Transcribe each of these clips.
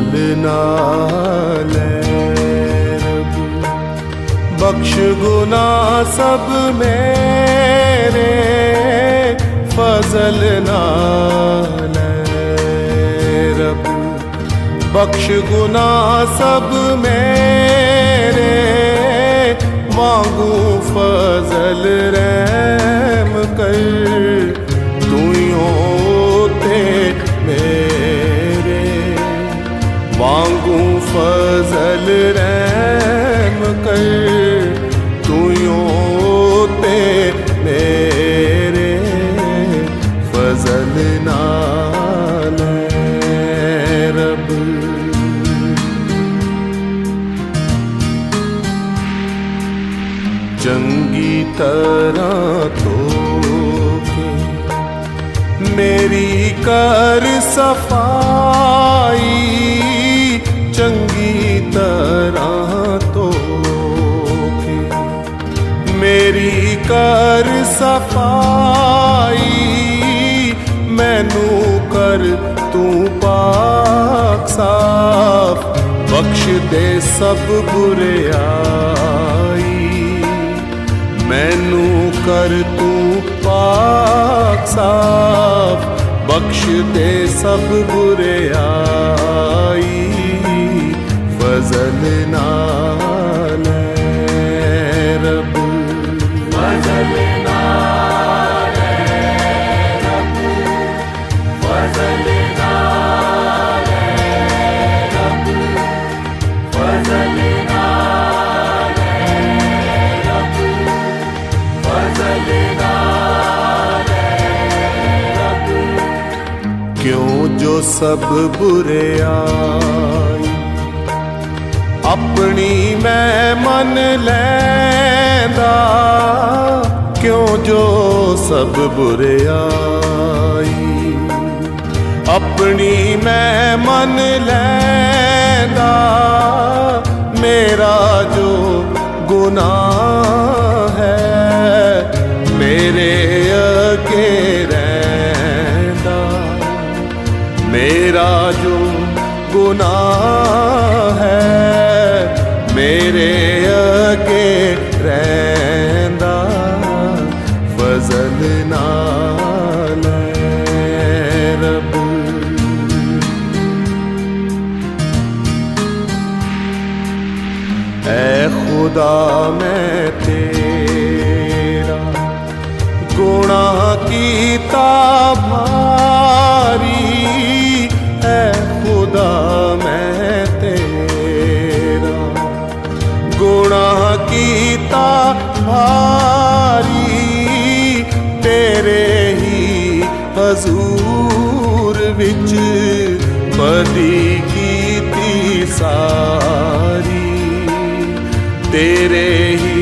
फजल नाल रब, बख्श गुनाह सब मेरे, फजल नाल रब, बख्श गुनाह सब मेरे, मांगू फजल रहम कर, तू होते मेरे, मांगू फजल रहम कर, तू होते मेरे, फजल नाल रब। चंगी तरह तो मेरी कर सफाई, चंगी तरह तो मेरी कर सफाई, मैनू कर तू पाक साफ, बख्श दे सब बुराई, मैनू कर तू पाक साफ, बख्श दे सब बुराई, फजल नाल रब, फजल नाल रब, फजल नाल रब, फजल नाल रब, फजल नाल रब। क्यों जो सब बुराई अपनी मैं मन लैंदा, क्यों जो सब बुराई अपनी मैं मन लैंदा, मेरा जो गुनाह है मेरे अगे रैंदा, मेरा जो गुनाह है मेरे अगे रैंदा, फजल नाल रब। ऐ खुदा मैं तेरा गुनाह कीता भारी, ऐ खुदा मैं तेरा गुनाह कीता भारी, तेरे ही हजूर विच बदी कीती सारी, तेरे ही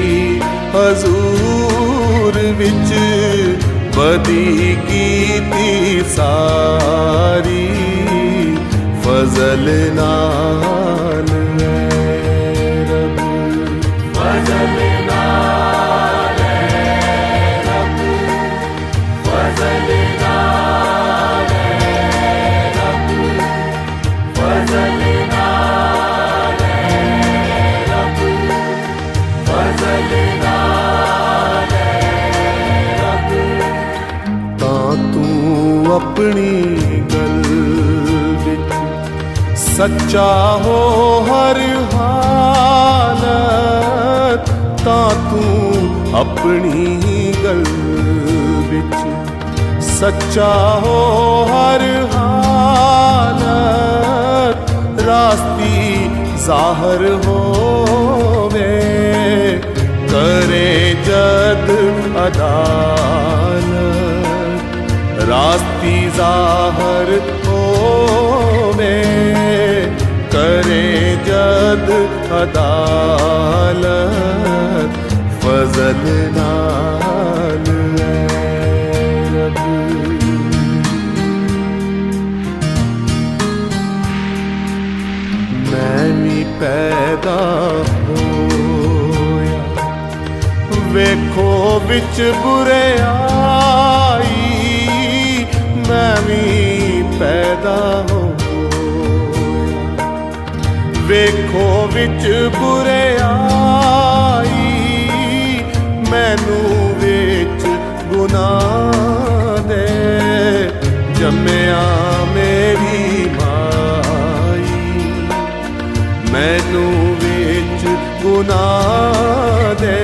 हजूर विच बदी कीती सारी, फजल नाल रब, फजल नाल रब, फजल नाल रब, फजल नाल रब, फजल नाल रब। तां तू अपनी गल विच सच्चा हो हर हालत, तां तू अपनी गल विच सच्चा हो हर हालत, रास्ती जाहर होवे करे जद अदालत, रास्ती जाहर होवे करे जद अदालत, फजल नाल रब। मैं भी पैदा होया वेखो विच बुराई, मैं भी पैदा होया ਵੇਖੋ ਵਿੱਚ ਬੁਰਿਆਈ, ਮੈਨੂੰ ਵਿੱਚ ਗੁਨਾਹ ਦੇ ਜੰਮਿਆ ਮੇਰੀ ਮਾਈ, ਮੈਨੂੰ ਵਿੱਚ ਗੁਨਾਹ ਦੇ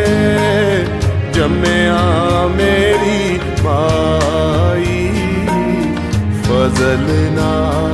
ਜੰਮਿਆ ਮੇਰੀ ਮਾਈ, ਫਜ਼ਲ ਨਾਲ